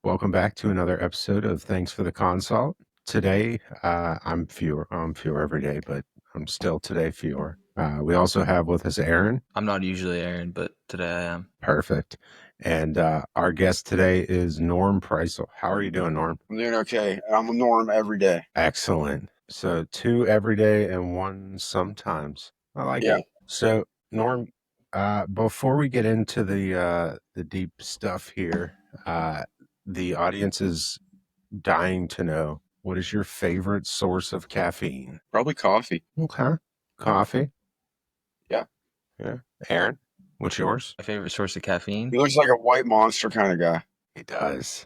Welcome back to another episode of Thanks for the Consult. Today, I'm fewer. I'm fewer every day, but I'm still today fewer. We also have with us Aaron. I'm not usually Aaron, but today I am. Perfect. And our guest today is Norm Prycl. How are you doing, Norm? I'm doing okay. I'm a Norm every day. Excellent. So 2 every day and 1 sometimes. I like Yeah. it. So Norm, before we get into the deep stuff here, the audience is dying to know, what is your favorite source of caffeine? Probably coffee. Okay. Coffee. Yeah. Yeah. Aaron, what's yours? My favorite source of caffeine. He looks like a white monster kind of guy. He does.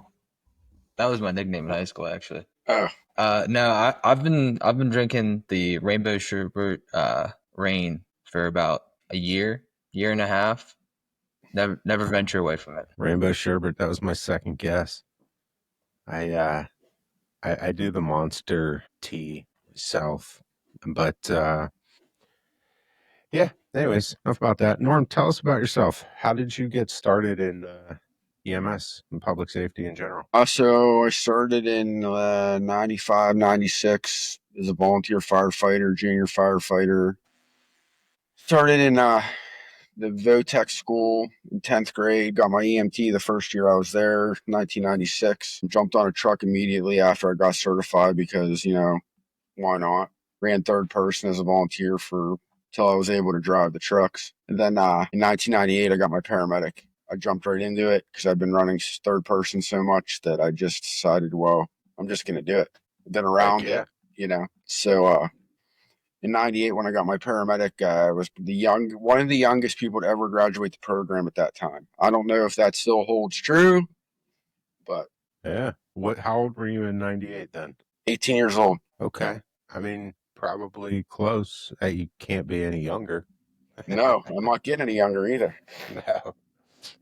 That was my nickname in high school, actually. Oh, No, I've been drinking the Rainbow Sherbet Rain for about a year and a half. Never venture away from it. Rainbow sherbet. That was my second guess. I do the Monster tea myself, but yeah. Anyways, enough about that. Norm, tell us about yourself. How did you get started in EMS and public safety in general? so I started in 95, 96 as a volunteer firefighter, junior firefighter. Started in the VOTEC school in 10th grade. Got my EMT the first year I was there, 1996. Jumped on a truck immediately after I got certified because, why not? Ran third person as a volunteer for till I was able to drive the trucks. And then in 1998, I got my paramedic. I jumped right into it because I've been running third person so much that I just decided, well, I'm just going to do it. I've been around it, So in 98, when I got my paramedic, I was one of the youngest people to ever graduate the program at that time. I don't know if that still holds true, but yeah. How old were you in 98 then? 18 years old. Okay. I mean, probably close. You can't be any younger. No, I'm not getting any younger either. No.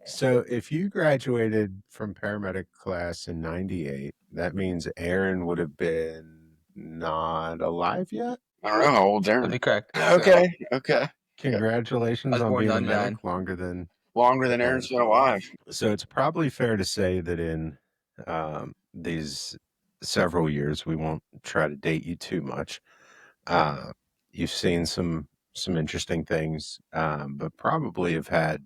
So if you graduated from paramedic class in 98, that means Aaron would have been not alive yet? I don't know how old That'd Aaron. be correct. Okay. Congratulations I was on born being a 99. medic longer than Aaron's been alive. So it's probably fair to say that in these several years, we won't try to date you too much. You've seen some interesting things, but probably have had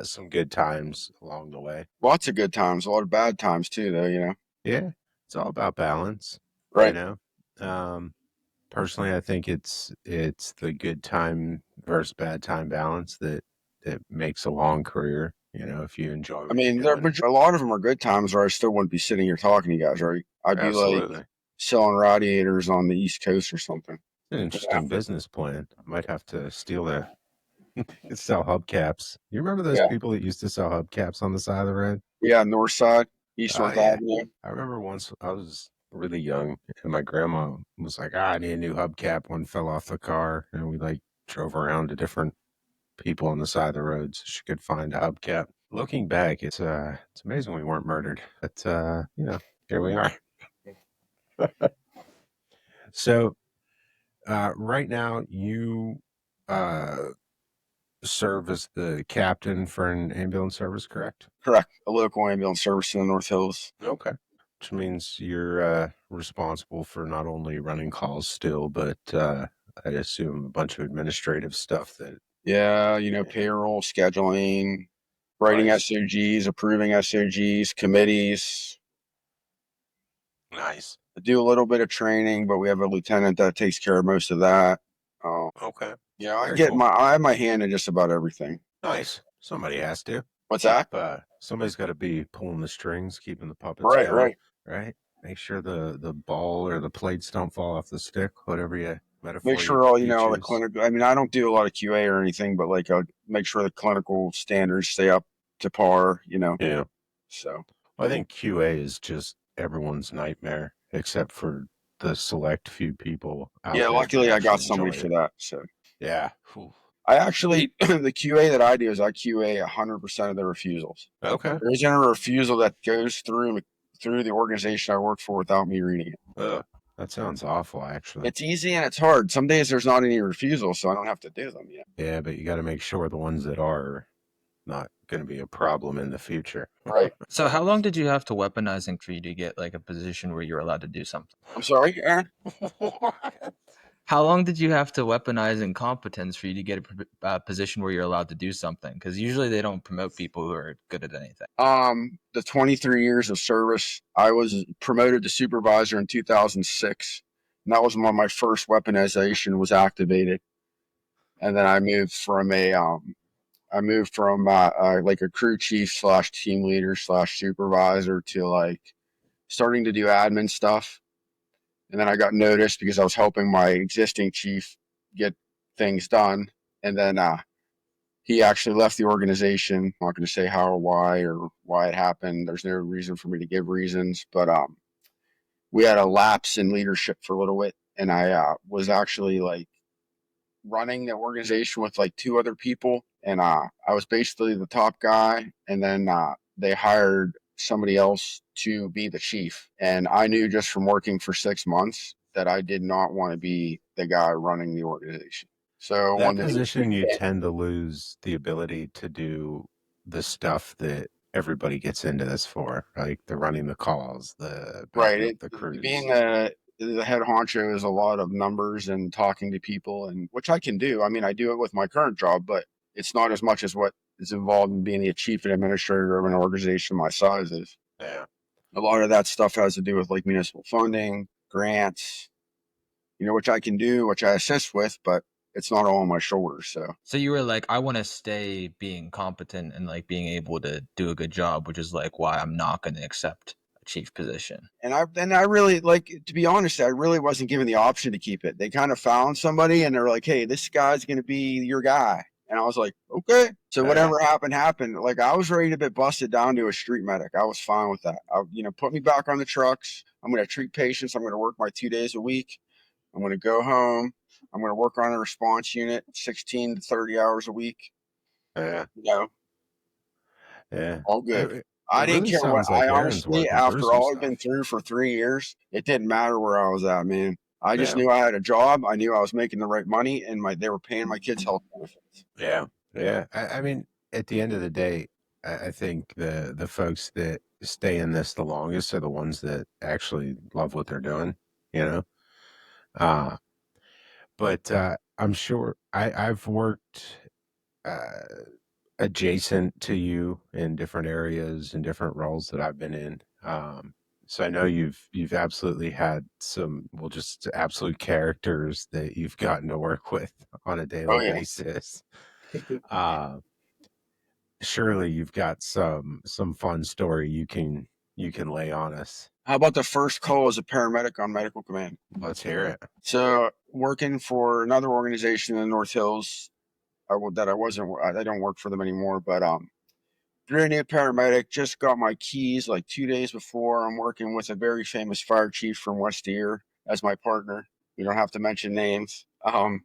some good times along the way. Lots of good times, a lot of bad times too, though. Yeah, it's all about balance, Right. Personally, I think it's the good time versus bad time balance that makes a long career. If you enjoy. I mean, a lot of them are good times, or I still wouldn't be sitting here talking to you guys, right? I'd be like selling radiators on the East Coast or something. It's an interesting business plan. I might have to steal sell hubcaps. You remember those people that used to sell hubcaps on the side of the road? Yeah, North Side, East North Avenue. I remember once I was really young, and my grandma was like, I need a new hubcap. One fell off the car, and we drove around to different people on the side of the road so she could find a hubcap. Looking back, it's amazing we weren't murdered, but here we are. So right now you serve as the captain for an ambulance service, correct? Correct. A local ambulance service in the North Hills. Okay. Which means you're responsible for not only running calls still, but I assume a bunch of administrative stuff that... Yeah, payroll, scheduling, writing SOGs, approving SOGs, committees. Nice. I do a little bit of training, but we have a lieutenant that takes care of most of that. Okay. Yeah, I have my hand in just about everything. Nice. Somebody has to. What's that? Somebody's got to be pulling the strings, keeping the puppets going. Right. Make sure the ball or the plates don't fall off the stick, whatever you metaphor. Make sure all the clinical. I mean, I don't do a lot of QA or anything, but I'll make sure the clinical standards stay up to par. Yeah. So I think QA is just everyone's nightmare, except for the select few people. Yeah, luckily I got somebody for that. So yeah. I actually, the QA that I do is I QA 100% of the refusals. Okay. There isn't a refusal that goes through the organization I work for without me reading it. That sounds awful, actually. It's easy and it's hard. Some days there's not any refusals, so I don't have to do them yet. Yeah, but you got to make sure the ones that are not going to be a problem in the future. Right. So how long did you have to weaponizing for you to get like a position where you're allowed to do something? I'm sorry, Aaron? How long did you have to weaponize incompetence for you to get a position where you're allowed to do something? Because usually they don't promote people who are good at anything. The 23 years of service, I was promoted to supervisor in 2006. And that was when my first weaponization was activated. And then I moved from like a crew chief slash team leader slash supervisor to like starting to do admin stuff. And then I got noticed because I was helping my existing chief get things done. And then he actually left the organization. I'm not going to say how or why it happened. There's no reason for me to give reasons, but we had a lapse in leadership for a little bit, and I was actually like running the organization with like two other people, and I was basically the top guy, and then they hired somebody else to be the chief, and I knew just from working for 6 months that I did not want to be the guy running the organization. So That one day, position, you tend to lose the ability to do the stuff that everybody gets into this for, like the running the calls, the right, backing up the being crews. the head honcho is a lot of numbers and talking to people, and which I can do. I mean, I do it with my current job, but it's not as much as what is involved in being the chief administrator of an organization my size is. Yeah. A lot of that stuff has to do with like municipal funding, grants, which I can do, which I assist with, but it's not all on my shoulders. So you were like, I want to stay being competent and like being able to do a good job, which is like why I'm not going to accept a chief position. And I really like, to be honest, I really wasn't given the option to keep it. They kind of found somebody and they're like, hey, this guy's going to be your guy. And I was like, okay. So whatever happened. Like I was ready to be busted down to a street medic. I was fine with that. Put me back on the trucks. I'm going to treat patients. I'm going to work my 2 days a week. I'm going to go home. I'm going to work on a response unit 16 to 30 hours a week. Yeah. Yeah. All good. It I didn't really care what. sounds I like Aaron's honestly, working through after some all I've stuff. been through for 3 years, it didn't matter where I was at, man. I just Yeah. knew I had a job. I knew I was making the right money, and they were paying my kids' health benefits. Yeah. Yeah. I mean, at the end of the day, I think the folks that stay in this the longest are the ones that actually love what they're doing, you know? Uh, but I'm sure I've worked uh, adjacent to you in different areas and different roles that I've been in. So I know you've absolutely had some, well, just absolute characters that you've gotten to work with on a Oh daily yeah. basis. Uh, Surely you've got some fun story you can lay on us. How about the first call as a paramedic on medical command? Let's hear it. So working for another organization in the North Hills, that I wasn't. I don't work for them anymore, but brand new paramedic, just got my keys like 2 days before. I'm working with a very famous fire chief from West Ear as my partner. We don't have to mention names. I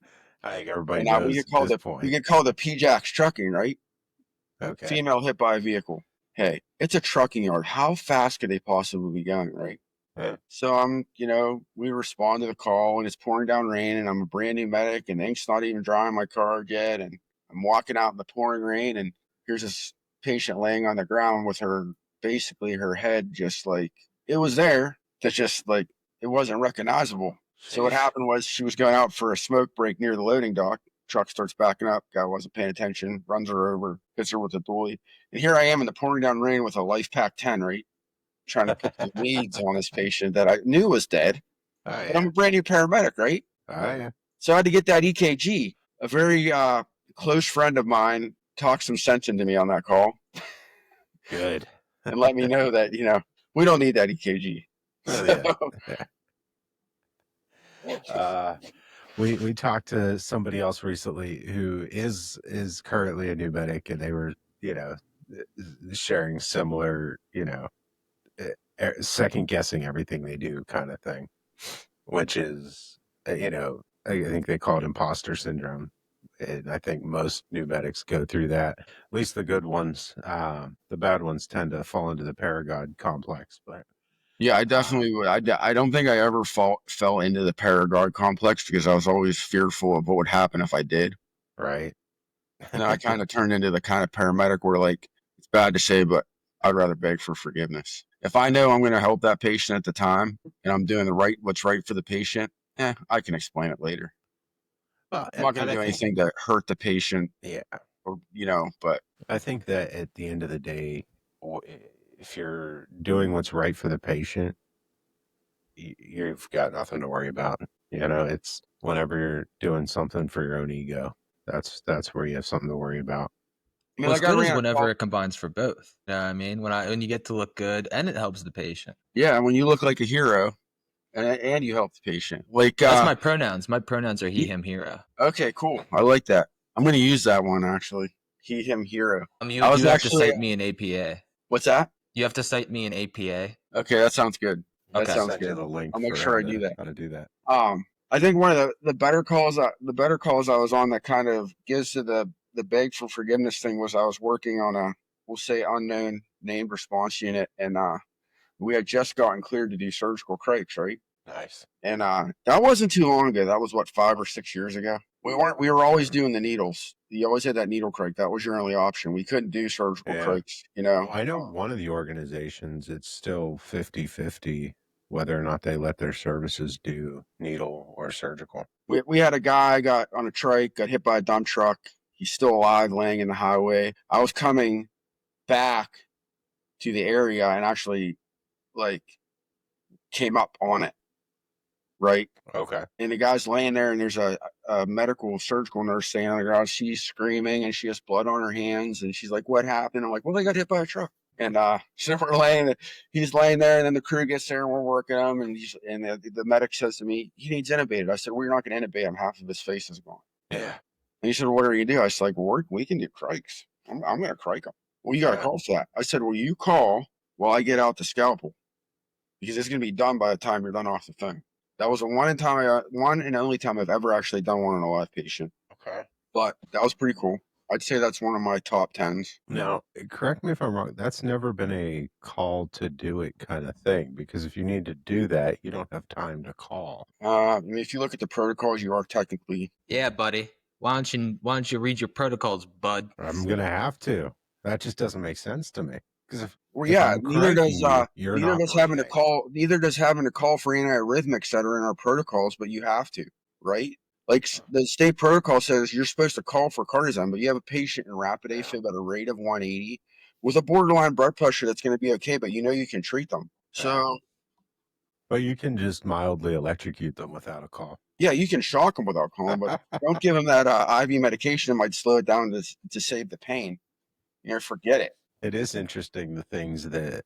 think everybody And now knows at this we point. get called the PJAX trucking, right? Okay. Female hit by a vehicle. Hey, it's a trucking yard. How fast could they possibly be going, right? Yeah. So we respond to the call and it's pouring down rain and I'm a brand new medic and ink's not even dry on my card yet. And I'm walking out in the pouring rain and here's this patient laying on the ground with basically her head just like, it was there. That's just like, it wasn't recognizable. So what happened was she was going out for a smoke break near the loading dock. Truck starts backing up. Guy wasn't paying attention, runs her over, hits her with a dolly. And here I am in the pouring down rain with a Life Pack 10, right? Trying to put the leads on this patient that I knew was dead. Oh But I'm yeah. a brand new paramedic, right? Oh yeah. So I had to get that EKG. A very close friend of mine talked some sense into me on that call Good. and let me know that, we don't need that EKG. Oh yeah. We talked to somebody else recently who is currently a new medic, and they were sharing similar second guessing everything they do kind of thing, which is I think they call it imposter syndrome. And I think most new medics go through that. At least the good ones. The bad ones tend to fall into the paragod complex. But Yeah, I definitely would. I don't think I ever fell into the Paragard complex because I was always fearful of what would happen if I did. right, And I kind of turned into the kind of paramedic where, like, it's bad to say, but I'd rather beg for forgiveness. If I know I'm going to help that patient at the time and I'm doing what's right for the patient, I can explain it later. Well, I'm not going and to I do think, anything to hurt the patient, yeah, or but I think that at the end of the day, if you're doing what's right for the patient, you've got nothing to worry about. It's whenever you're doing something for your own ego, that's where you have something to worry about. I mean, What's like I good is ran a whenever call. it combines for both. You know what I mean? When you get to look good and it helps the patient. Yeah, when you look like a hero and you help the patient. Like, That's my pronouns. My pronouns are he, him, hero. okay, cool. I like that. I'm going to use that one actually. He, him, hero. You I was do have to actually. cite me in APA. What's that? You have to cite me in APA. Okay, that sounds good. That Okay. sounds Send you good. the link I'll make for sure I do that. how to do that. I think one of the better calls I was on that kind of gives to the beg for forgiveness thing was I was working on a, we'll say, unknown named response unit, and we had just gotten cleared to do surgical crepes, right? Nice. And that wasn't too long ago. That was what, 5 or 6 years ago. We were always doing the needles. You always had that needle crate. That was your only option. We couldn't do surgical crates, Well, I know one of the organizations, it's still 50-50 whether or not they let their services do needle or surgical. We had a guy got on a trike, got hit by a dump truck. He's still alive, laying in the highway. I was coming back to the area and actually, like, came up on it, right? Okay. And the guy's laying there, and there's a medical surgical nurse standing on the ground. She's screaming, and she has blood on her hands, and she's like, "What happened?" I'm like, "Well, they got hit by a truck." And so he's laying there, and then the crew gets there, and we're working him, and the medic says to me, "He needs intubated." I said, "Well, you're not going to intubate him. Half of his face is gone." Yeah. And he said, "Well, what are you going to do?" I said, like, "Well, we can do crikes. I'm going to crike him." "Well, you got to call for that." I said, "Well, you call while I get out the scalpel, because it's going to be done by the time you're done off the phone." That was the one and only time I've ever actually done one on a live patient. Okay. But that was pretty cool. I'd say that's one of my top 10s. Now, correct me if I'm wrong. That's never been a call to do it kind of thing, because if you need to do that, you don't have time to call. I mean, if you look at the protocols, you are technically. Yeah, buddy. Why don't you read your protocols, bud? I'm gonna have to. That just doesn't make sense to me. Because Well, if yeah, I'm criking you, you're neither not does having to breathing. call neither does having to call for antiarrhythmics that are in our protocols, but you have to, right? Like the state protocol says you're supposed to call for cardiozyme, but you have a patient in rapid AFib at a rate of 180 with a borderline blood pressure that's going to be okay, but you can treat them. So But you can just mildly electrocute them without a call. yeah, you can shock them without calling, but don't give them that IV medication. It might slow it down to save the pain. Forget it. It is interesting the things that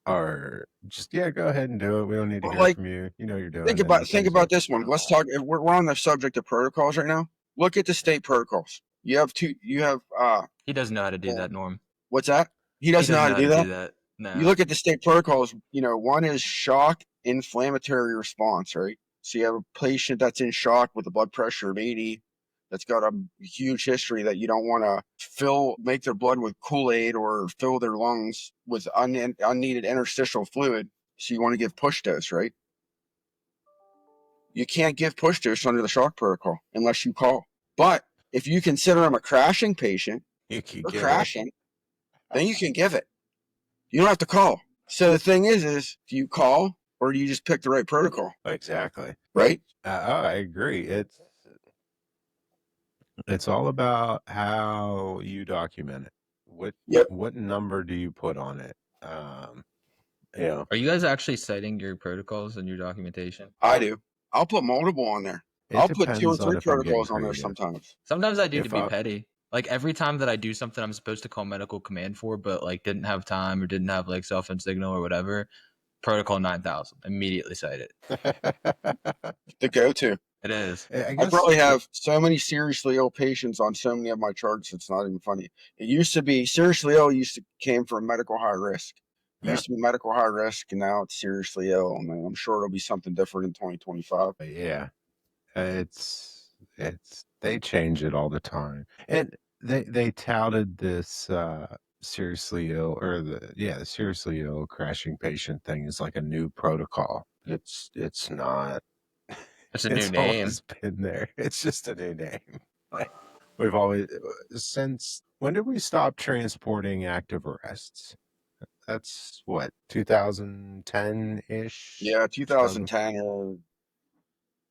are just, yeah, go ahead and do it. We don't need to Well, hear like, from you. You know you're doing think it. about And things are this one. Let's talk. If we're on the subject of protocols right now. Look at the state protocols. You have two. You have He doesn't know how to do that, Norm. what's that? He doesn't know how to do that. No. You look at the state protocols. One is shock inflammatory response, right? So you have a patient that's in shock with a blood pressure of 80, that's got a huge history that you don't want to make their blood with Kool-Aid or fill their lungs with unneeded interstitial fluid. So you want to give push dose, right? You can't give push dose under the shock protocol unless you call. But if you consider them a crashing patient or crashing, then you can give it. You don't have to call. So the thing is do you call or do you just pick the right protocol? Exactly. Right? I agree. It's all about how you document it. What number do you put on it? Are you guys actually citing your protocols and your documentation? I do. I'll put multiple on there. I'll put 2 or 3 protocols on there sometimes. Sometimes I do to be petty. Like every time that I do something I'm supposed to call medical command for, but like didn't have time or didn't have like cell phone signal or whatever, protocol 9000, immediately cite it. The go-to. It is. I probably have so many seriously ill patients on so many of my charts, it's not even funny. It used to be seriously ill came from medical high risk. It used to be medical high risk, and now it's seriously ill. And I'm sure it'll be something different in 2025. Yeah. They change it all the time. And they touted this seriously ill the seriously ill crashing patient thing is like a new protocol. It's not. It's a new name. Always been there. It's just a new name. We've always, since when did we stop transporting active arrests? That's what, 2010-ish? Yeah, 2000. 2010 or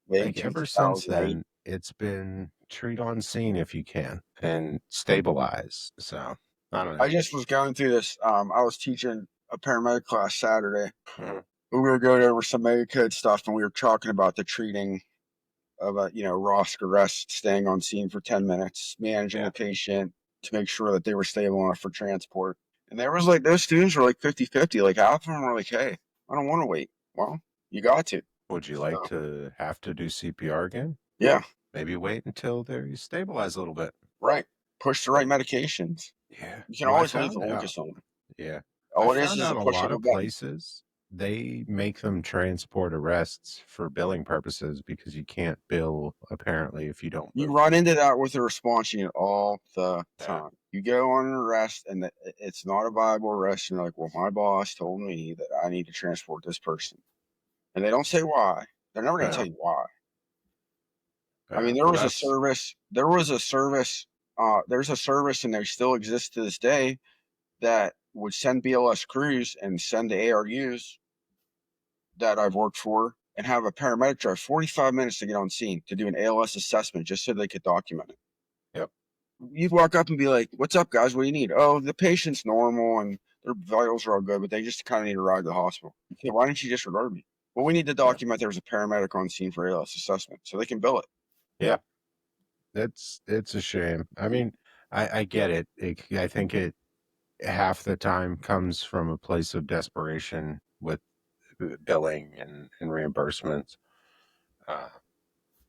maybe Like ever since 2008. then, it's been treat on scene if you can and stabilize. So I don't I know. just was going through this. I was teaching a paramedic class Saturday. Mhm. We were going over some med code stuff, and we were talking about the treating of a ROSC arrest, staying on scene for 10 minutes, managing Yeah. the patient to make sure that they were stable enough for transport. And there was like those students were like 50-50. Like half of them were like, "Hey, I don't want to wait." Well, you got to. Would you like So, to have to do CPR again? yeah, Maybe wait until they stabilize a little bit. right. Push the right medications. Yeah. You can Well, I always leave the found out. Lucas on. Yeah. I All it found is out a a push lot of a of button. places they make them transport arrests for billing purposes because you can't bill apparently if you don't You move. run into that with a response unit all the Yeah. time. You go on an arrest and it's not a viable arrest. And you're like, well, my boss told me that I need to transport this person. And they don't say why. They're never going to Yeah. tell you why. I Yeah. mean, Well, that's there's a service and they still exist to this day that would send BLS crews and send the ARUs that I've worked for and have a paramedic drive 45 minutes to get on scene to do an ALS assessment just so they could document it. yep. You'd walk up and be like, "What's up, guys? What do you need?" "Oh, the patient's normal and their vitals are all good, but they just kind of need a ride to the hospital." Okay, why didn't you just regard me? Well, we need to Yeah. document there was a paramedic on scene for ALS assessment so they can bill it. Yeah. It's a shame. I mean, I get it. I think it half the time comes from a place of desperation with billing and reimbursements. Uh,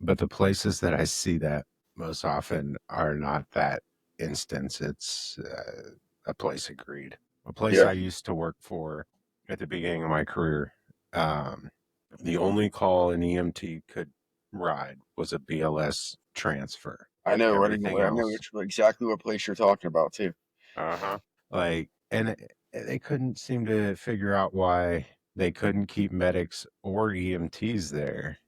but the places that I see that most often are not that instance. It's a place of greed. A place Yeah, I used to work for at the beginning of my career, um, the only call an EMT could ride was a BLS transfer. I Like know. everything I know else. exactly what place you're talking about too. Uh-huh. Like, and they couldn't seem to figure out why they couldn't keep medics or EMTs there.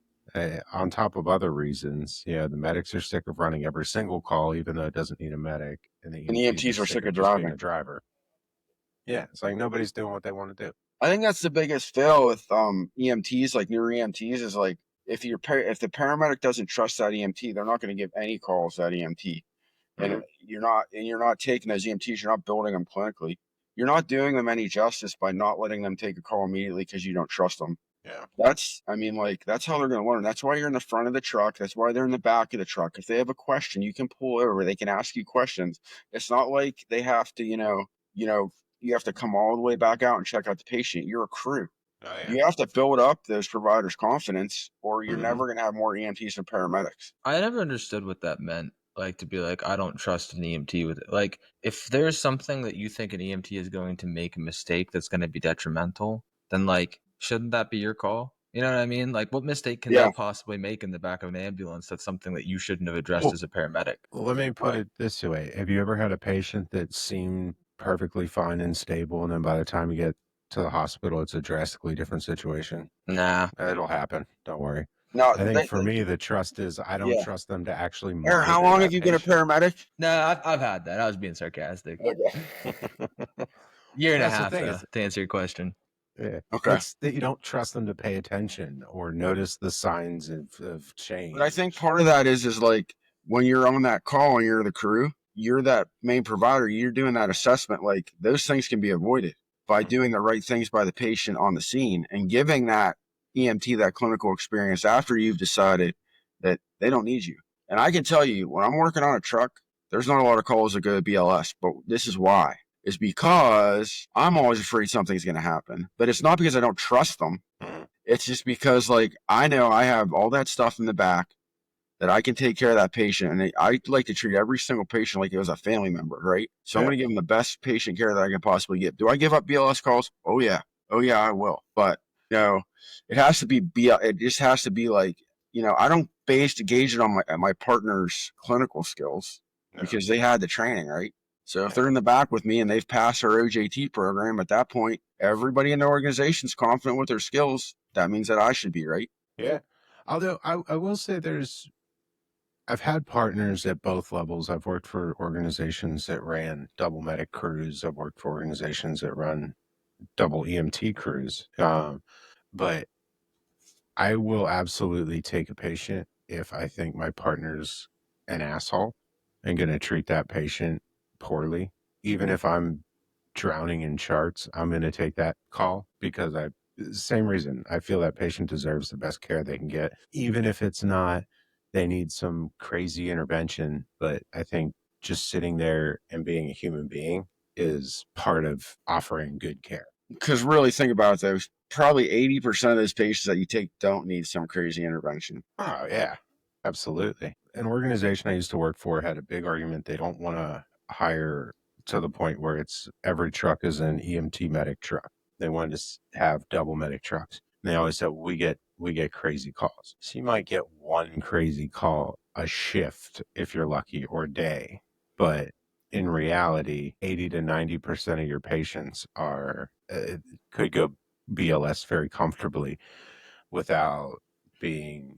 On top of other reasons, the medics are sick of running every single call, even though it doesn't need a medic, and the And EMTs are EMTs are sick sick of of just being driving. a driver. Yeah, it's like nobody's doing what they want to do. I think that's the biggest fail with EMTs, like newer EMTs, is like if the paramedic doesn't trust that EMT, they're not going to give any calls to that EMT. And Hmm. you're not taking those EMTs, you're not building them clinically. You're not doing them any justice by not letting them take a call immediately because you don't trust them. Yeah. I mean, like, that's how they're going to learn. That's why you're in the front of the truck. That's why they're in the back of the truck. If they have a question, you can pull over. They can ask you questions. It's not like they have to, you have to come all the way back out and check out the patient. You're a crew. Oh yeah. You have to build up those providers' confidence, or you're Hmm. never going to have more EMTs and paramedics. I never understood what that meant. Like to be like, I don't trust an EMT with it. Like, if there's something that you think an EMT is going to make a mistake that's going to be detrimental, then like, shouldn't that be your call? You know what I mean? Like, what mistake can they Yeah, possibly make in the back of an ambulance that's something that you shouldn't have addressed Well, as a paramedic? let me put right. it this way: have you ever had a patient that seemed perfectly fine and stable, and then by the time you get to the hospital, it's a drastically different situation? Nah. It'll happen. Don't worry. No, I think for me, the trust is I don't yeah. trust them to actually Aaron, how monitor long have that you been a patient. paramedic? No, I've had that. I was being sarcastic. Okay. Year and a That's the half, thing though, is, to answer your question. yeah, Okay. it's that you don't trust them to pay attention or notice the signs of But I think change. part of that is like when you're on that call and you're the crew, you're that main provider, you're doing that assessment. Like those things can be avoided by doing the right things by the patient on the scene and giving that EMT that clinical experience after you've decided that they don't need you. And I can tell you, when I'm working on a truck, there's not a lot of calls that go to BLS, but this is why. Is because I'm always afraid something's going to happen. But it's not because I don't trust them. Mhm. It's just because, like, I know I have all that stuff in the back that I can take care of that patient. And I like to treat every single patient like it was a family member, right? So I'm Yeah, going to give them the best patient care that I can possibly get. Do I give up BLS calls? Oh, yeah. Oh, yeah, I will. But, it has to be, it just has to be like, I don't gauge it on my partner's clinical skills no, because they had the training, right? So if yeah, they're in the back with me and they've passed our OJT program, at that point, everybody in the organization is confident with their skills. That means that I should be, right? yeah. Although I will say I've had partners at both levels. I've worked for organizations that ran double medic crews. I've worked for organizations that run double EMT crews. But I will absolutely take a patient if I think my partner's an asshole and going to treat that patient poorly. Even if I'm drowning in charts, I'm going to take that call because same reason. I feel that patient deserves the best care they can get, even if it's not, they need some crazy intervention. But I think just sitting there and being a human being is part of offering good care. Because really think about it, though, probably 80% of those patients that you take don't need some crazy intervention. Oh, yeah, absolutely. An organization I used to work for had a big argument. They don't want to hire to the point where it's every truck is an EMT medic truck. They wanted to have double medic trucks. And they always said, we get crazy calls. So you might get one crazy call a shift if you're lucky, or a day. But in reality, 80 to 90% of your patients could go BLS very comfortably without being,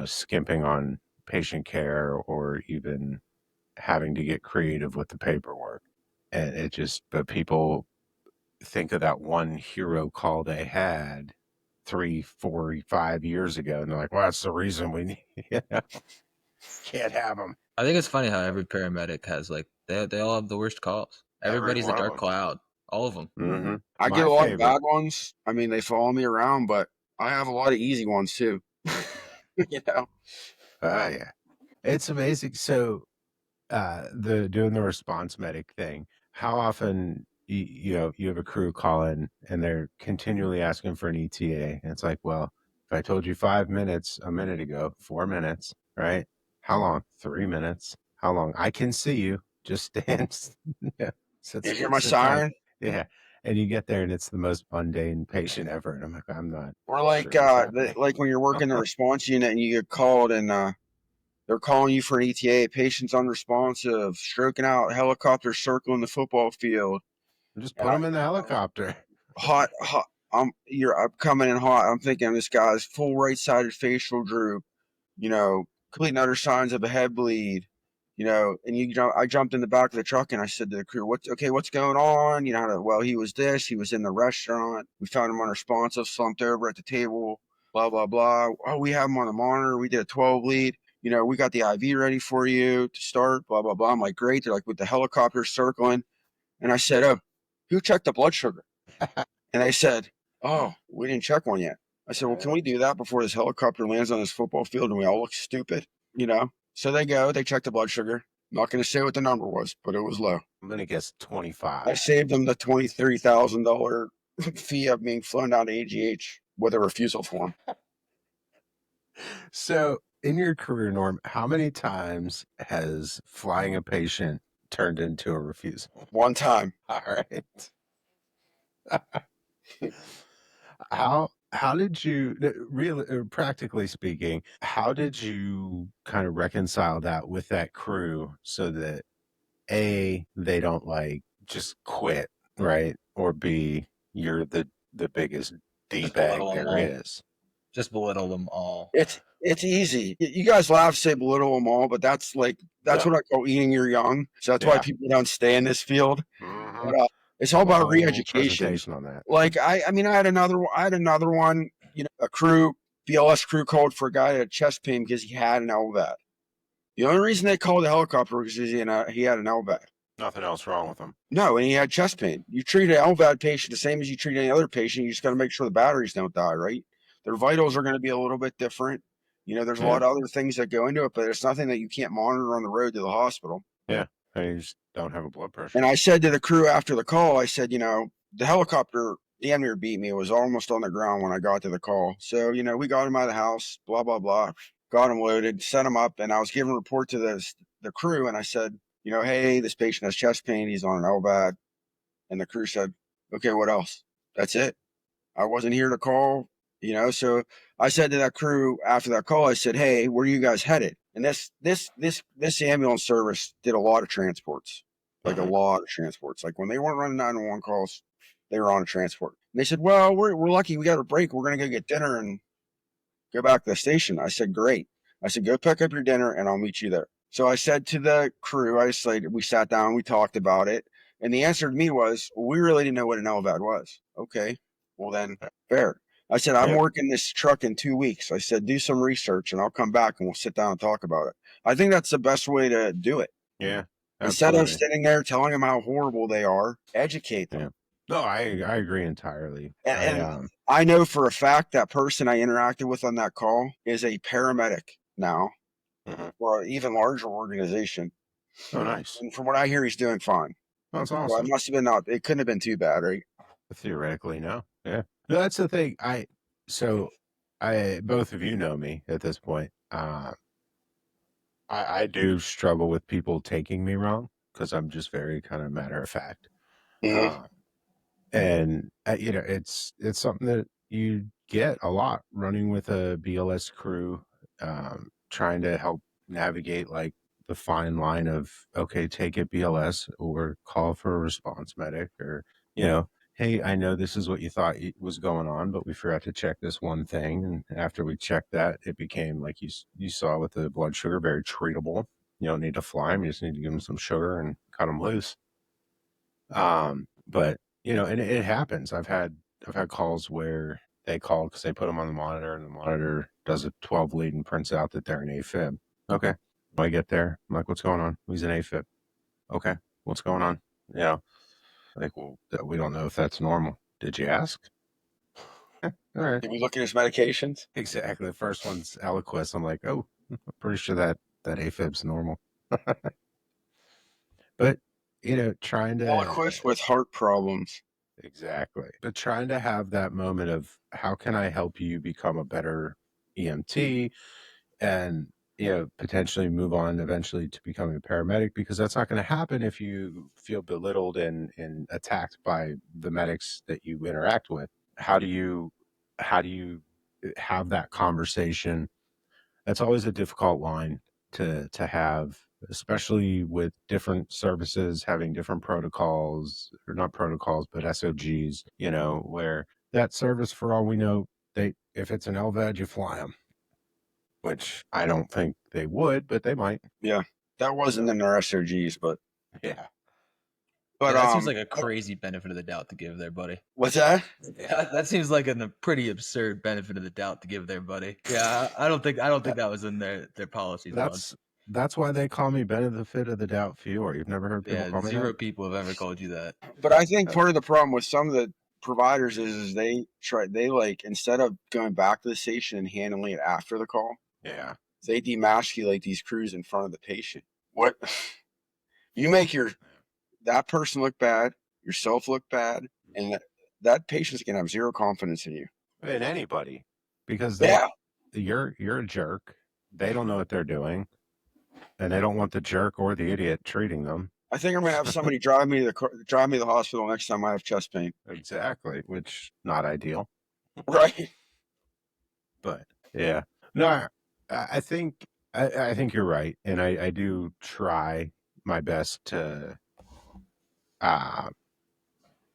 skimping on patient care or even having to get creative with the paperwork. And but people think of that one hero call they had 3, 4, 5 years ago, and they're like, well, that's the reason we need, can't have them. I think it's funny how every paramedic has like they all have the worst calls. Everybody's a dark cloud. All of them. Mm-hmm. I get a lot of bad ones. I mean, they follow me around, but I have a lot of easy ones too. Oh, yeah. It's amazing. So doing the response medic thing, how often you have a crew call in and they're continually asking for an ETA, and it's like, well, if I told you 5 minutes a minute ago, 4 minutes, right? How long? 3 minutes. How long? I can see you, just stand. Yeah. You hear my siren? Yeah. And you get there and it's the most mundane patient ever, and I'm like, I'm not or like like when you're working the response unit and you get called and they're calling you for an ETA, patient's unresponsive, stroking out, helicopter circling the football field. Just put them in the helicopter. Hot. I'm coming in hot. I'm thinking this guy's full right-sided facial droop, complete and utter signs of a head bleed, and I jumped in the back of the truck and I said to the crew, what's going on? Well, he was in the restaurant. We found him unresponsive, slumped over at the table, blah, blah, blah. Oh, we have him on the monitor. We did a 12 lead. We got the IV ready for you to start, blah, blah, blah. I'm like, great. They're like, with the helicopter circling. And I said, oh, who checked the blood sugar? And they said, oh, we didn't check one yet. I said, well, can we do that before this helicopter lands on this football field and we all look stupid? So they check the blood sugar. I'm not going to say what the number was, but it was low. I'm going to guess 25. I saved them the $20,000, $30,000 fee of being flown down to AGH with a refusal form. So in your career, Norm, how many times has flying a patient turned into a refusal? One time. All right. How did you really, practically speaking, how did you kind of reconcile that with that crew so that A, they don't like just quit, right? Or B, you're the biggest D-bag there is. Just belittle them all. It's easy. You guys laugh, say belittle them all, but that's what I call eating your young. So that's why people don't stay in this field. Mm-hmm. But, it's all about re-education. On that. Like I mean, I had another one. A crew, BLS crew called for a guy that had chest pain because he had an LVAD. The only reason they called the helicopter was because he had an LVAD. Nothing else wrong with him. No, and he had chest pain. You treat an LVAD patient the same as you treat any other patient. You just got to make sure the batteries don't die, right? Their vitals are going to be a little bit different. There's a lot of other things that go into it, but it's nothing that you can't monitor on the road to the hospital. Yeah, you just don't have a blood pressure. And I said to the crew after the call, I said, the helicopter damn near beat me. It was almost on the ground when I got to the call. So, we got him out of the house, blah, blah, blah. Got him loaded, set him up, and I was giving a report to the crew, and I said, hey, this patient has chest pain. He's on an LVAD. And the crew said, okay, what else? That's it. I wasn't here to call, So I said to that crew after that call, I said, hey, where are you guys headed? And this ambulance service did a lot of transports, like a lot of transports. Like when they weren't running 911 calls, they were on a transport. And they said, well, we're lucky. We got a break. We're going to go get dinner and go back to the station. I said, great. I said, go pick up your dinner and I'll meet you there. So I said to the crew, I said, we sat down, we talked about it. And the answer to me was, well, we really didn't know what an LVAD was. Okay, well then, fair. I said, I'm Yep. working this truck in 2 weeks. I said, do some research and I'll come back and we'll sit down and talk about it. I think that's the best way to do it. Yeah, Instead of absolutely. sitting there telling them how horrible they are, educate them. Yeah. No, I agree entirely. And I know for a fact that person I interacted with on that call is a paramedic now Mhm. for an even larger organization. Oh, nice. And from what I hear, he's doing fine. That's So it awesome. must have been not, it couldn't have been too bad, right? Theoretically, no. Yeah. No, that's the thing. Both of you know me at this point. I do struggle with people taking me wrong because I'm just very kind of matter of fact. Mm-hmm. Uh, and it's something that you get a lot running with a BLS crew, trying to help navigate like the fine line of, okay, take it BLS or call for a response medic, or hey, I know this is what you thought was going on, but we forgot to check this one thing, and after we checked that, it became like you saw with the blood sugar, very treatable. You don't need to fly them, you just need to give them some sugar and cut them loose. But and it happens. I've had calls where they called because they put them on the monitor, and the monitor does a 12 lead and prints out that they're an AFib. Okay. When I get there, I'm like, what's going on? He's an AFib. Okay. What's going on? Like, well, we don't know if that's normal. Did you ask? All right. Did we look at his medications? Exactly. The first one's Eliquis. I'm like, oh, I'm pretty sure that AFib's normal. But, trying to Eliquis with heart problems. Exactly. But trying to have that moment of how can I help you become a better EMT and potentially move on eventually to becoming a paramedic, because that's not going to happen if you feel belittled and attacked by the medics that you interact with. How do you have that conversation? That's always a difficult line to have, especially with different services having different protocols, or not protocols, but SOGs, where that service, for all we know, if it's an LVAD, you fly them, which I don't think they would, but they might. Yeah, that wasn't in our SOGs, but Yeah. That seems like a crazy benefit of the doubt to give there, buddy. What's that? Yeah, that seems like a pretty absurd benefit of the doubt to give there, buddy. Yeah, I don't think that was in their policies. That's why they call me benefit of the doubt Fior. You've never heard people call me zero that? people have ever called you that. But I think part of the problem with some of the providers is they like, instead of going back to the station and handling it after the call, Yeah. they demasculate these crews in front of the patient. What you make that person look bad, yourself look bad, and that patient's gonna have zero confidence in you. In anybody, because Yeah, you're a jerk. They don't know what they're doing, and they don't want the jerk or the idiot treating them. I think I'm gonna have somebody drive me to the hospital next time I have chest pain. Exactly, which not ideal, Right. but yeah. No, I think I think you're right, and I do try my best to uh,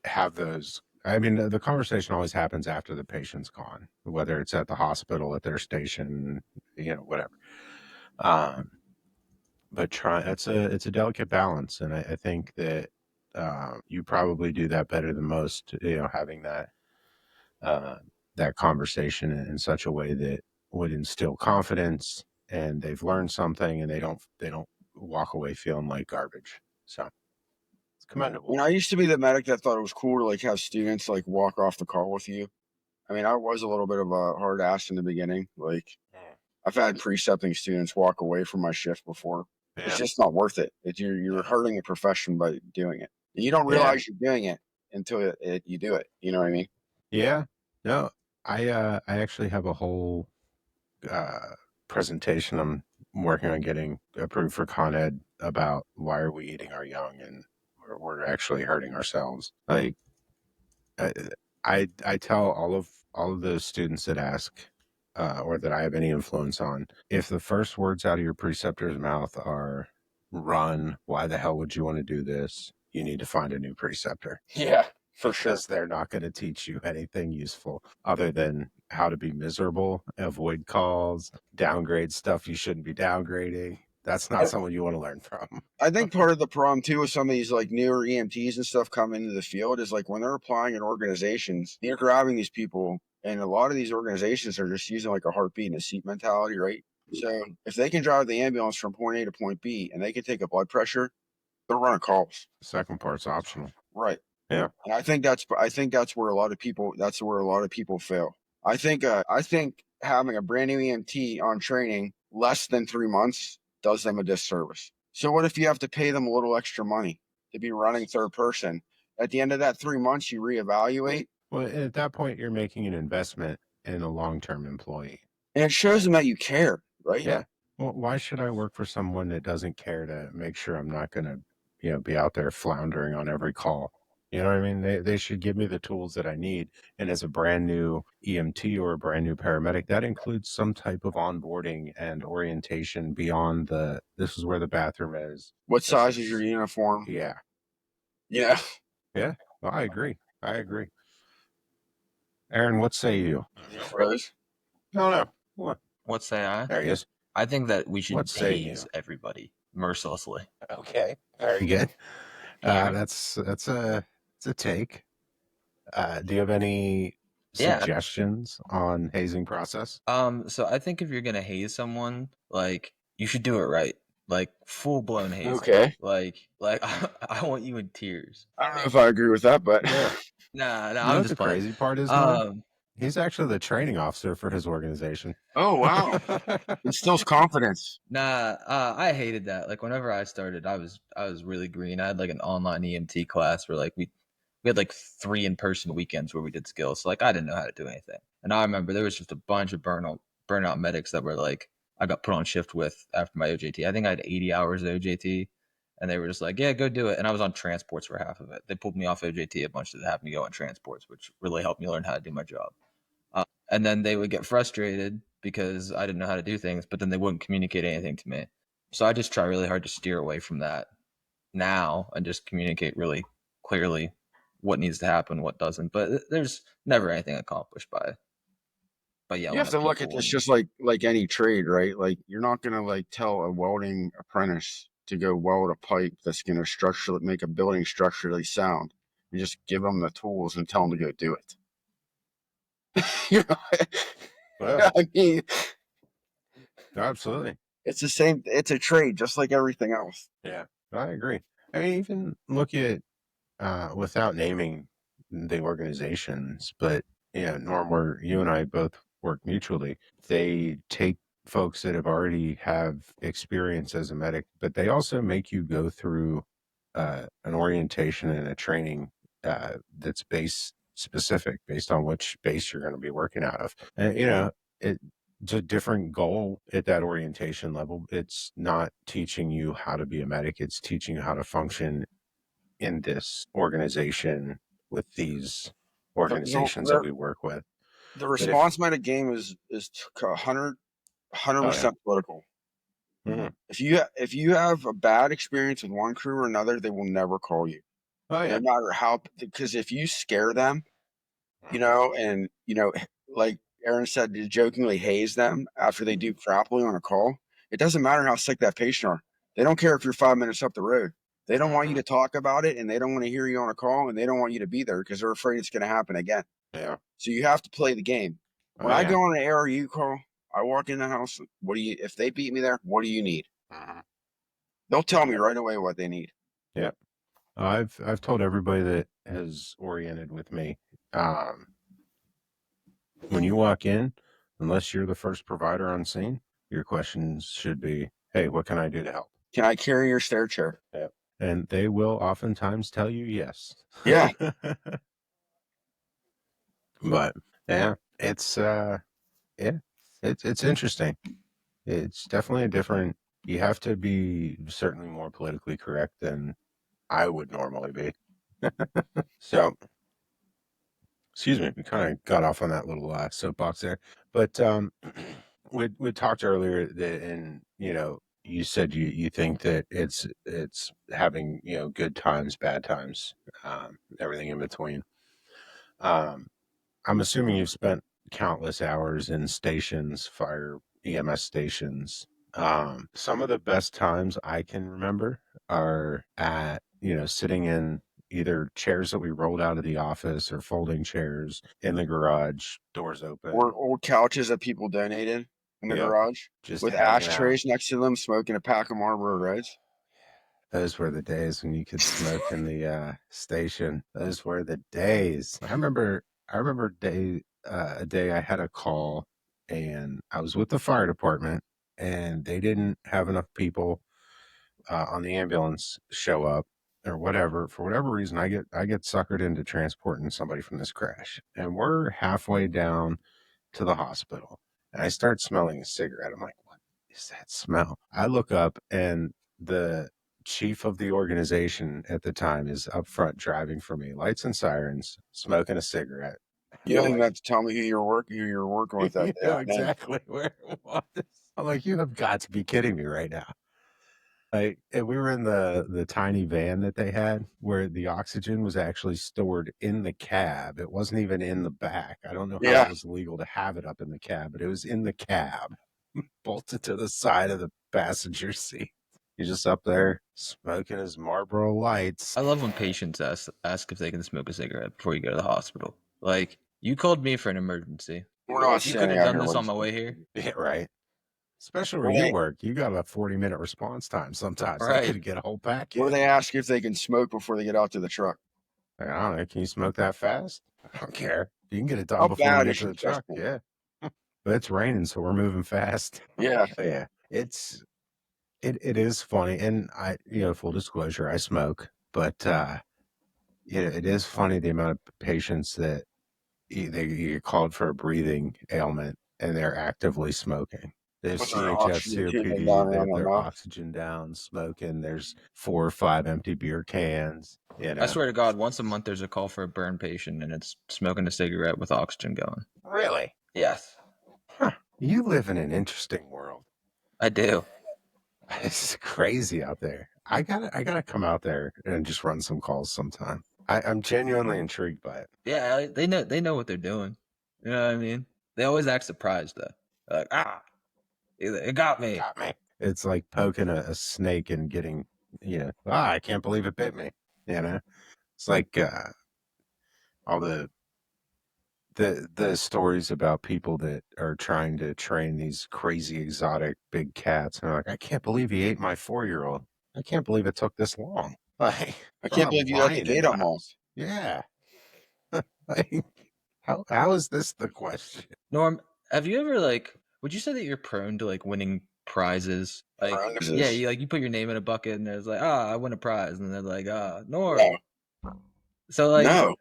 have those. I mean, the conversation always happens after the patient's gone, whether it's at the hospital, at their station, whatever. But it's a delicate balance, and I think that you probably do that better than most. Having uh, that conversation in such a way that would instill confidence, and they've learned something, and they don't walk away feeling like garbage. So it's commendable. I used to be the medic that thought it was cool to like have students like walk off the call with you. I mean, I was a little bit of a hard ass in the beginning. Like, I've had precepting students walk away from my shift before. Yeah. It's just not worth it. You're hurting the profession by doing it. You don't Yeah. realize you're doing it until you do it. You know what I mean? Yeah. No, I actually have a whole presentation I'm working on getting approved for Con Ed about why are we eating our young, and we're actually hurting ourselves. Like, I tell all of the students that ask, or that I have any influence on, if the first words out of your preceptor's mouth are "run," "why the hell would you want to do this?" You need to find a new preceptor. Yeah. For sure. because they're not going to teach you anything useful other than how to be miserable, avoid calls, downgrade stuff you shouldn't be downgrading. That's not someone you want to learn from. I think part of the problem too with some of these like newer EMTs and stuff coming into the field is like when they're applying in organizations, they're grabbing these people, and a lot of these organizations are just using like a heartbeat and a seat mentality, right? So if they can drive the ambulance from point A to point B and they can take a blood pressure, they're running calls. The second part's optional. Right. Yeah. And I think that's where a lot of people fail. I think having a brand new EMT on training less than 3 months does them a disservice. So what if you have to pay them a little extra money to be running third person? At the end of that 3 months, you reevaluate. Well, at that point, you're making an investment in a long-term employee. And it shows them that you care, right? Yeah. Well, why should I work for someone that doesn't care to make sure I'm not going to, be out there floundering on every call? You know what I mean? They should give me the tools that I need. And as a brand new EMT or a brand new paramedic, that includes some type of onboarding and orientation beyond this is where the bathroom is. What size is your uniform? Yeah. Yeah. Yeah. Well, I agree. Aaron, what say you? Rose? No. What say I? There he is. I think that we should What say you? tase everybody mercilessly. Okay. Very good. Yeah. That's a take. Do you have any Yeah. suggestions on hazing process? So I think if you're gonna haze someone, like you should do it right, like full blown hazing. Okay. Like I want you in tears. I don't know if I agree with that, but Yeah. Nah, You know I'm what just the playing. crazy part is, Norm? He's actually the training officer for his organization. Oh wow. Instills confidence. Nah, I hated that. Like whenever I started, I was really green. I had like an online EMT class where like we had like 3 in-person weekends where we did skills. So like I didn't know how to do anything. And I remember there was just a bunch of burnout medics that were like I got put on shift with after my OJT. I think I had 80 hours of OJT, and they were just like, "Yeah, go do it." And I was on transports for half of it. They pulled me off OJT a bunch to have me go on transports, which really helped me learn how to do my job. And then they would get frustrated because I didn't know how to do things, but then they wouldn't communicate anything to me. So I just try really hard to steer away from that now and just communicate really clearly what needs to happen, what doesn't. But there's never anything accomplished by yelling. You have to look at this just like any trade, right? Like you're not gonna like tell a welding apprentice to go weld a pipe that's gonna make a building structurally sound. You just give them the tools and tell them to go do it. You know? Well, I mean, absolutely. it's the same. It's a trade, just like everything else. Yeah, I agree. I mean, even look at without naming the organizations, but Norm, where you and I both work mutually, they take folks that have already have experience as a medic, but they also make you go through an orientation and a training that's base specific based on which base you're going to be working out of. And it's a different goal at that orientation level. It's not teaching you how to be a medic. It's teaching you how to function in this organization with these organizations that we work with. The response medic game is 100% political. Mm-hmm. If you have a bad experience with one crew or another, they will never call you. Oh yeah. No matter how, because if you scare them, and like Aaron said, to jokingly haze them after they do crappily on a call, it doesn't matter how sick that patient are. They don't care if you're 5 minutes up the road. They don't want you to talk about it, and they don't want to hear you on a call, and they don't want you to be there because they're afraid it's going to happen again. Yeah. So you have to play the game. When I go on an ARU call, I walk in the house. If they beat me there, what do you need? They'll tell me right away what they need. Yeah. I've told everybody that has oriented with me, when you walk in, unless you're the first provider on scene, your questions should be, "Hey, what can I do to help? Can I carry your stair chair?" Yeah. And they will oftentimes tell you yes. Yeah. But yeah, it's interesting. It's definitely a different. You have to be certainly more politically correct than I would normally be. So, excuse me, we kind of got off on that little soapbox there. But we talked earlier that, and you said you think that it's having good times, bad times. everything in between. I'm assuming you've spent countless hours in stations, fire EMS stations. Some of the best times I can remember are at, sitting in either chairs that we rolled out of the office or folding chairs in the garage, doors open. Or old couches that people donated in the garage just with hanging ashtrays next to them, smoking a pack of Marlboro Reds. Those were the days when you could smoke in the station. Those were the days. I remember a day I had a call and I was with the fire department and they didn't have enough people on the ambulance show up or whatever. For whatever reason, I get suckered into transporting somebody from this crash. And we're halfway down to the hospital. And I start smelling a cigarette. I'm like, what is that smell? I look up and the chief of the organization at the time is up front driving for me, lights and sirens, smoking a cigarette. You don't even have to tell me who you're working with that You day. know exactly where it was. I'm like, you have got to be kidding me right now. And we were in the tiny van that they had where the oxygen was actually stored in the cab. It wasn't even in the back. I don't know how it was legal to have it up in the cab, but it was in the cab, bolted to the side of the passenger seat. He's just up there smoking his Marlboro Lights. I love when patients ask if they can smoke a cigarette before you go to the hospital. Like, you called me for an emergency. We're not You could have done this on my way here. Yeah, right. Especially where you work. You got a 40-minute response time sometimes. Right. They could get a whole package. Or they ask if they can smoke before they get out to the truck. I don't know. Can you smoke that fast? I don't care. You can get it done before we get to the truck. Yeah. But it's raining, so we're moving fast. Yeah. Yeah. It is funny. And full disclosure, I smoke, but it is funny the amount of patients that they get called for a breathing ailment and they're actively smoking. There's CHF, COPD, their oxygen down, smoking. There's 4 or 5 empty beer cans. I swear to God, once a month there's a call for a burn patient and it's smoking a cigarette with oxygen going. Really? Yes. Huh. You live in an interesting world. I do. It's crazy out there. I gotta come out there and just run some calls sometime. I'm genuinely intrigued by it. Yeah, they know what they're doing. You know what I mean? They always act surprised though. They're like, it got me. It's like poking a snake and getting, I can't believe it bit me. It's like all the stories about people that are trying to train these crazy exotic big cats. And they're like, I can't believe he ate my 4-year-old. I can't believe it took this long. I can't believe you let the gate almost. Yeah. How is this the question? Norm, have you ever would you say that you're prone to winning prizes? Prizes? Yeah, you put your name in a bucket and there's I win a prize, and they're like, Norm. No. So no.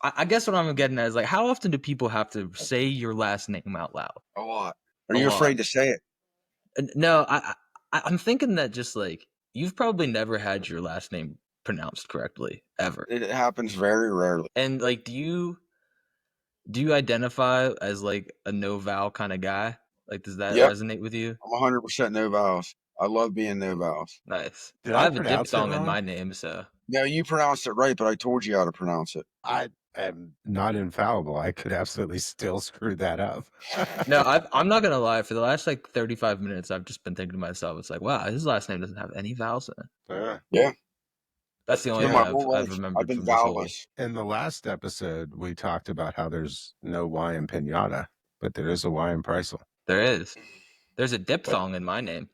I guess what I'm getting at is how often do people have to say your last name out loud? A lot. Are you afraid to say it? No, I'm thinking that just you've probably never had your last name pronounced correctly ever. It happens very rarely. And do you identify as a no vowel kind of guy? Does that resonate with you? I'm 100% no vowels. I love being no vowels. Nice. I have a diphthong in my name, so. No, you pronounced it right, but I told you how to pronounce it. I am not infallible. I could absolutely still screw that up. No, I'm not gonna lie. For the last 35 minutes, I've just been thinking to myself, it's wow, his last name doesn't have any vowels in it. Yeah. That's the only thing I've remembered. I've been vowelless. In the last episode, we talked about how there's no Y in Pinata, but there is a Y in Prycl. There is. There's a diphthong in my name.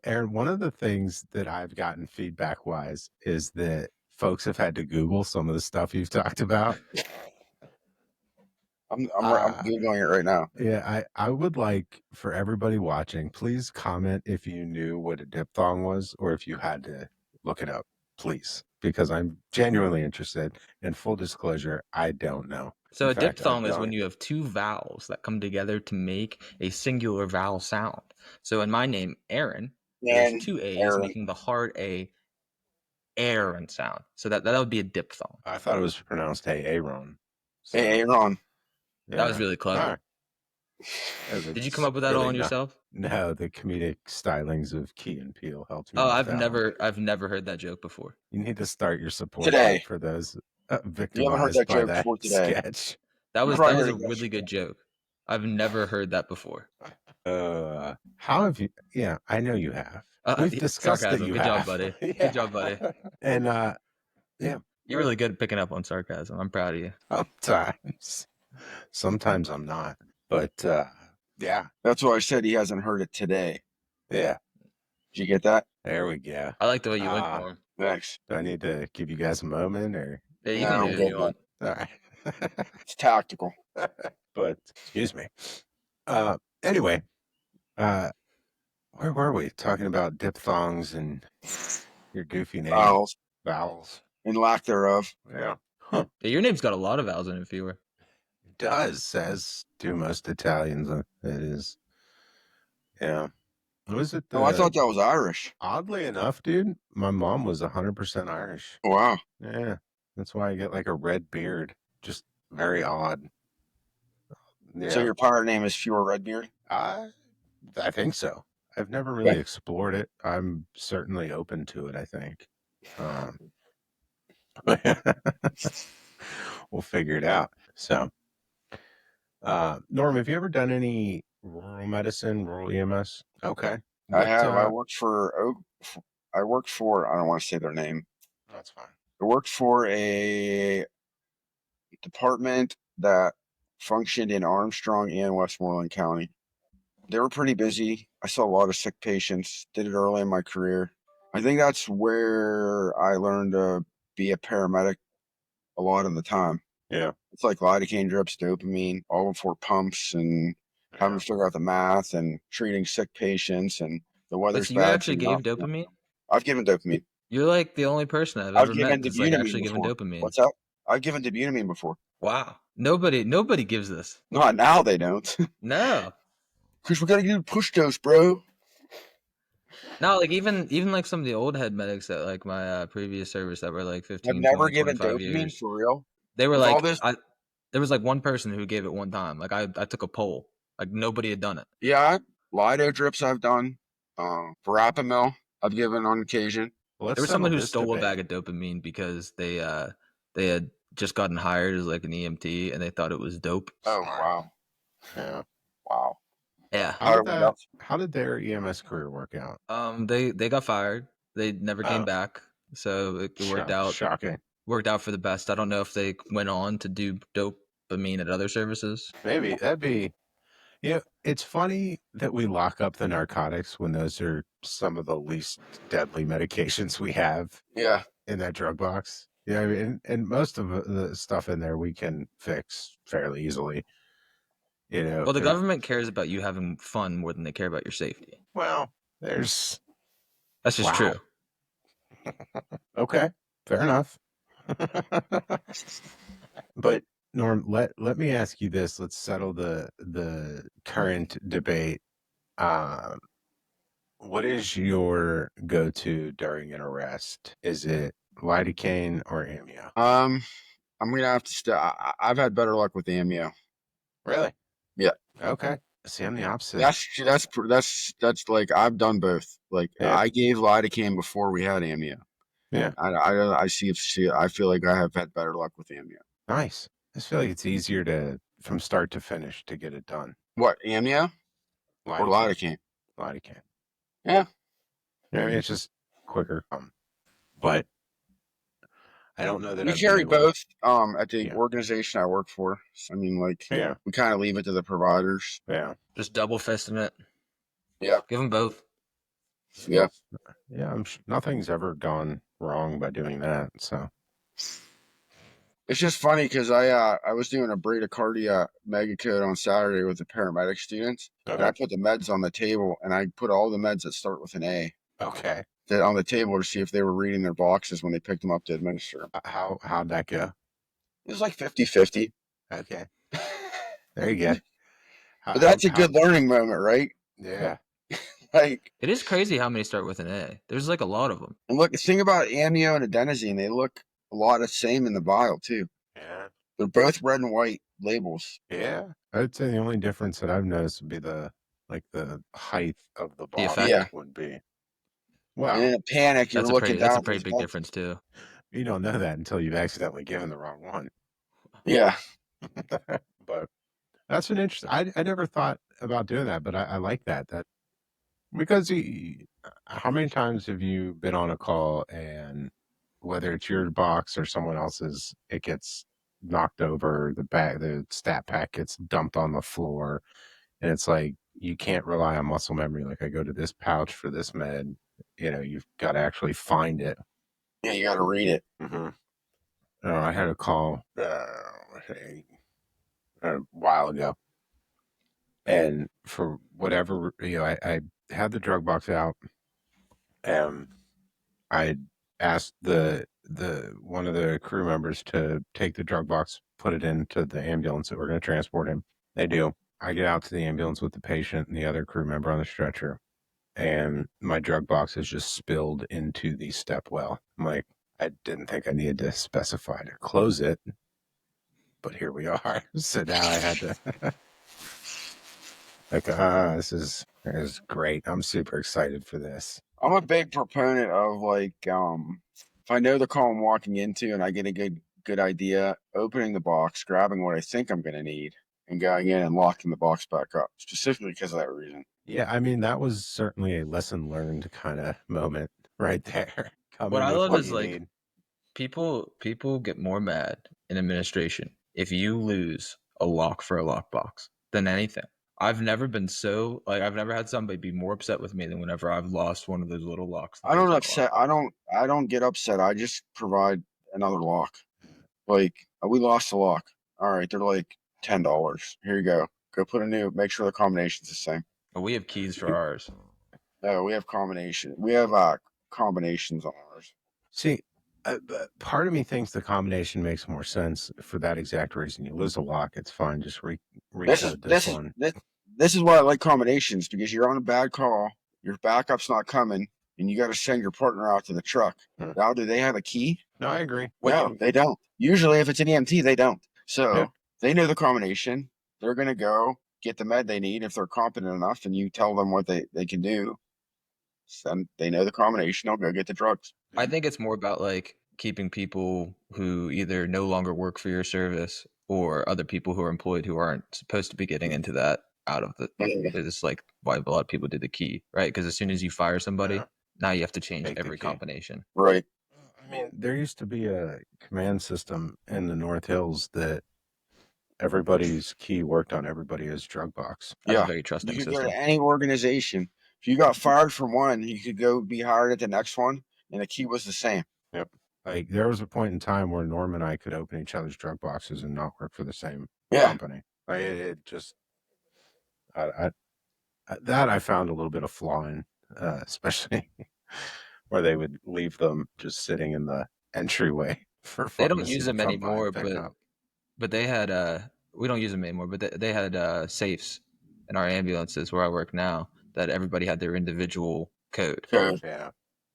Aaron, one of the things that I've gotten feedback wise is that folks have had to Google some of the stuff you've talked about. I'm Googling it right now. Yeah, I would like for everybody watching, please comment if you knew what a diphthong was or if you had to look it up, please, because I'm genuinely interested. And full disclosure, I don't know. So a diphthong is when you have 2 vowels that come together to make a singular vowel sound. So in my name, Aaron, there's 2 A's making the hard A Aaron sound. So that would be a diphthong. I thought it was pronounced Aaron. Aaron. That was really clever. Right. Did you come up with that all on yourself? No, the comedic stylings of Key and Peele helped me Oh, with I've that one. never heard that joke before. You need to start your support Today. group for those You haven't heard victimized that by joke that before today. sketch. That was probably a heard it really good yesterday. joke. I've never heard that before. How have you? Yeah, I know you have. We've discussed that Sarcasm. you Good have. job, buddy. Yeah. Good job, buddy. And yeah, You're really good at picking up on sarcasm. I'm proud of you. sometimes I'm not, but yeah, That's why I said he hasn't heard it today. yeah. Did you get that? There we go. I like the way you went for him. Thanks. Do I need to give you guys a moment, or Yeah, you No, can do I'm it if good, you want. all right? It's tactical. But excuse me. Anyway, where were we talking about diphthongs and your goofy name? Vowels. And lack thereof. Yeah. Huh. Yeah, your name's got a lot of vowels in it, viewer. It does, as do most Italians. It is. Yeah. Was it? Oh, I thought that was Irish. Oddly enough, dude, my mom was 100% Irish. Wow. Yeah. That's why I get like a red beard. Just very odd. Yeah. So your pirate name is Fewer Redbeard? I think so. I've never really explored it. I'm certainly open to it, I think. We'll figure it out. So, Norm, have you ever done any rural medicine, rural EMS? Okay. I have. I worked for, I don't want to say their name. That's fine. I worked for a department that functioned in Armstrong and Westmoreland County. They were pretty busy. I saw a lot of sick patients, did it early in my career. I think that's where I learned to be a paramedic a lot of the time. Yeah. It's like lidocaine drips, dopamine, all before pumps, and having to figure out the math and treating sick patients, and the weather's So you bad. actually gave dopamine? I've given dopamine. You're like the only person I've ever met that's like actually given before. dopamine. What's that? I've given dopamine before. Wow. Nobody gives this. Not now, they don't. No. Because we gotta do push dose, bro. No, like even like some of the old head medics at like my previous service that were like 15, I've never 20, given 25 dopamine years. for real. They were With like, all this- there was like one person who gave it one time. Like I took a poll. Like nobody had done it. Yeah, Lido drips I've done. Verapamil I've given on occasion. There was someone who stole a bag of dopamine because they had just gotten hired as like an EMT and they thought it was dope. Oh wow. Yeah. Wow. Yeah. How did their EMS career work out? They got fired. They never came back. So it worked out. Shocking. Worked out for the best. I don't know if they went on to do dopamine at other services. Maybe that'd be. Yeah, it's funny that we lock up the narcotics when those are some of the least deadly medications we have. Yeah. In that drug box. Yeah, I mean, and most of the stuff in there we can fix fairly easily. You know. Well, the government cares about you having fun more than they care about your safety. Well, that's just true. Okay, fair enough. But Norm, let me ask you this. Let's settle the current debate. What is your go-to during an arrest? Is it lidocaine or amio? I'm gonna have to. I've had better luck with amio. Really? Yeah. Okay. See, I'm the opposite. That's like I've done both. Like I gave lidocaine before we had amio. Yeah. I feel like I have had better luck with amio. Nice. I just feel like it's easier from start to finish to get it done. What, amio? Or lidocaine? Lidocaine. Yeah. I mean, it's just quicker. But I don't know that we carry both at the organization I work for. So, I mean, like, we kind of leave it to the providers. Yeah. Just double fisting it. Yeah. Give them both. Yeah. Yeah. Nothing's ever gone wrong by doing that. So it's just funny because I was doing a bradycardia mega code on Saturday with the paramedic students. Okay. And I put the meds on the table and I put all the meds that start with an A. Okay. On the table to see if they were reading their boxes when they picked them up to administer. How'd that go? It was like 50-50. Okay. There you go. But that's a good learning moment, right? Yeah. Like, it is crazy how many start with an A. There's like a lot of them. And look, the thing about amio and adenosine, they look a lot the same in the vial too. Yeah. They're both red and white labels. Yeah. I'd say the only difference that I've noticed would be the like the height of the The bottom effect. would be. And Well, in a panic, you're looking That's a down. pretty big difference too. you don't know that until you've accidentally given the wrong one. Yeah. But that's an interesting. I never thought about doing that, but I like that. That because how many times have you been on a call and whether it's your box or someone else's, it gets knocked over, the stat pack gets dumped on the floor, and it's like you can't rely on muscle memory. Like I go to this pouch for this med, you've got to actually find it. Yeah, you got to read it. Mm-hmm. I had a call a while ago, and for whatever I had the drug box out, and I asked the one of the crew members to take the drug box, put it into the ambulance that we're going to transport him. They do. I get out to the ambulance with the patient and the other crew member on the stretcher, and my drug box is just spilled into the step well. I'm like, I didn't think I needed to specify to close it, but here we are. So now I had to like, this is great. I'm super excited for this. I'm a big proponent of like, if I know the call I'm walking into and I get a good idea, opening the box, grabbing what I think I'm going to need, and going in and locking the box back up, specifically because of that reason. Yeah, I mean, that was certainly a lesson learned kind of moment right there. Come What in I with love what is you like need. people get more mad in administration if you lose a lock for a lockbox than anything. I've never been so like I've never had somebody be more upset with me than whenever I've lost one of those little locks. That I goes don't in a upset. lockbox. I don't get upset. I just provide another lock. Like, we lost the lock. All right, they're like $10. Here you go. Go put a new. Make sure the combination's the same. But we have keys for ours. No, we have combination. We have combinations on ours. See, part of me thinks the combination makes more sense for that exact reason. You lose a lock, it's fine. Just recode this one. This is why I like combinations, because you're on a bad call, your backup's not coming, and you got to send your partner out to the truck. Now, do they have a key? No, I agree. No, they don't. Usually, if it's an EMT, they don't. So they know the combination. They're going to go get the med they need if they're competent enough, and you tell them what they can do. So they know the combination. They'll go get the drugs. I think it's more about like keeping people who either no longer work for your service or other people who are employed who aren't supposed to be getting into that out of the. It's like why a lot of people did the key, right? Because as soon as you fire somebody, now you have to change Take the every key. combination. Right. I mean, there used to be a command system in the North Hills that everybody's key worked on everybody's drug box. That's Yeah. a very trusting You could system. go to any organization. If you got fired from one, you could go be hired at the next one, and the key was the same. Yep. Like there was a point in time where Norm and I could open each other's drug boxes and not work for the same company. Like it just, that I found a little bit of flaw in, especially where they would leave them just sitting in the entryway for They don't pharmacy use to them come by anymore, and pick up. but they had we don't use them anymore, but they had safes in our ambulances where I work now that everybody had their individual code. Yeah.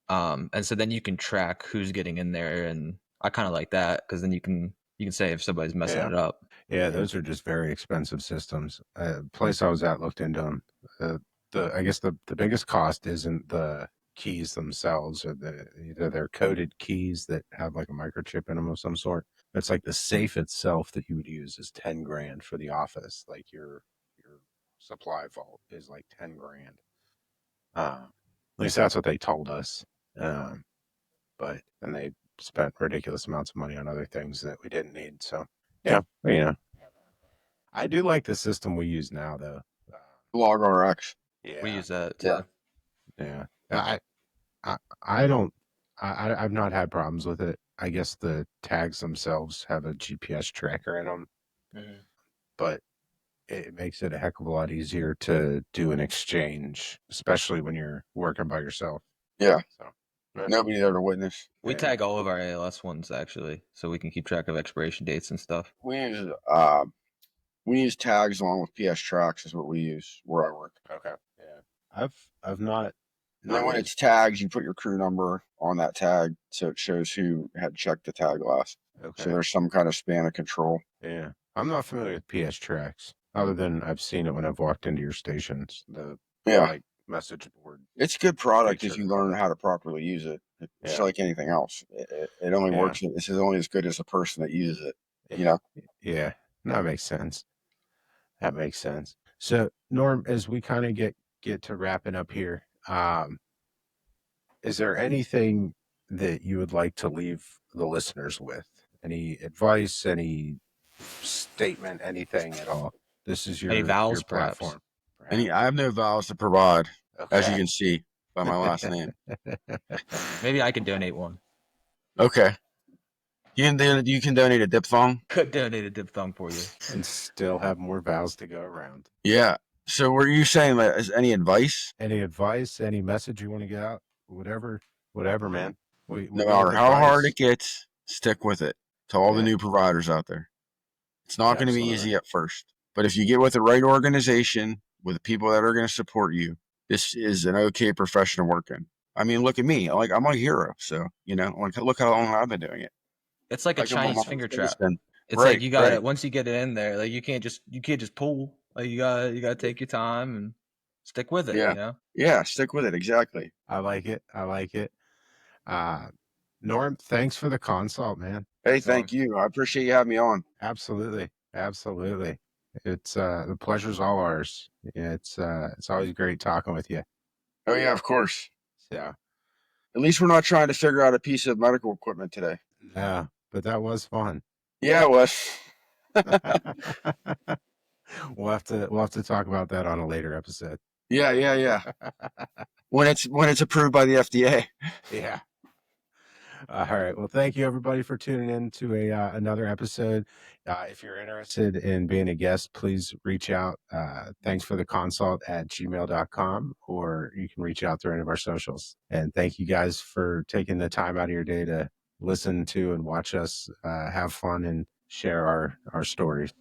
And so then you can track who's getting in there, and I kind of like that because then you can say if somebody's messing it up. Yeah, those are just very expensive systems. Place I was at looked into them. I guess the biggest cost isn't the keys themselves, or either they're coded keys that have like a microchip in them of some sort. It's like the safe itself that you would use is 10 grand for the office. Like your supply vault is like 10 grand. At least that's what they told us. But then they spent ridiculous amounts of money on other things that we didn't need. So yeah, I do like the system we use now, though. Log RX. Yeah, We use that too. Yeah. I don't. I've not had problems with it. I guess the tags themselves have a GPS tracker in them, but it makes it a heck of a lot easier to do an exchange, especially when you're working by yourself. Yeah. So nobody there to witness. We tag all of our ALS ones actually, so we can keep track of expiration dates and stuff. We use tags along with PS tracks is what we use where I work. Okay. Yeah. I've not. And then when it's tags, you put your crew number on that tag, so it shows who had checked the tag last. Okay. So there's some kind of span of control. Yeah. I'm not familiar with PS tracks. Other than I've seen it when I've walked into your stations, the Yeah, like message board it's good product if feature. you learn how to properly use it. It's Yeah, like anything else. It only yeah, works. It's only as good as the person that uses it. You know. yeah. That makes sense. That makes sense. So, Norm, as we kind of get to wrapping up here, is there anything that you would like to leave the listeners with? Any advice? Any statement? Anything at all? This is Any your vowels, perhaps? platform, And perhaps. I have no vowels to provide, as you Okay. can see by my last name. Maybe I could donate one. Okay. You can donate a diphthong. Could donate a diphthong for you. And still have more vows to go around. Yeah. So were you saying that is any advice? Any advice? Any message you want to get out? Whatever, man. We No gave matter how hard advice. it gets, stick with it. To all the Yeah, new providers out there. It's not going to be absolutely. easy at first. But if you get with the right organization, with the people that are going to support you, this is an okay profession to work in. I mean, look at me. I'm a hero. So, look how long I've been doing it. It's like a Like I'm Chinese a finger trap. citizen. It's like Right, you right. gotta once you get it in there, like you can't just pull. Like you gotta take your time and stick with it. Yeah. You know. Yeah, stick with it. Exactly. I like it. I like it. Uh, Norm, thanks for the consult, man. Hey, thank Songs. you. I appreciate you having me on. Absolutely. Absolutely. It's the pleasure's all ours. It's always great talking with you. Oh, yeah, of course. So At least we're not trying to figure out a piece of medical equipment today. yeah, but that was fun. Yeah, it was. We'll have to talk about that on a later episode. Yeah, yeah, yeah. When it's approved by the FDA. Yeah. All right. Well, thank you everybody for tuning in to another episode. If you're interested in being a guest, please reach out. Thanks for the consult at gmail.com, or you can reach out through any of our socials. And thank you guys for taking the time out of your day to listen to and watch us have fun and share our stories.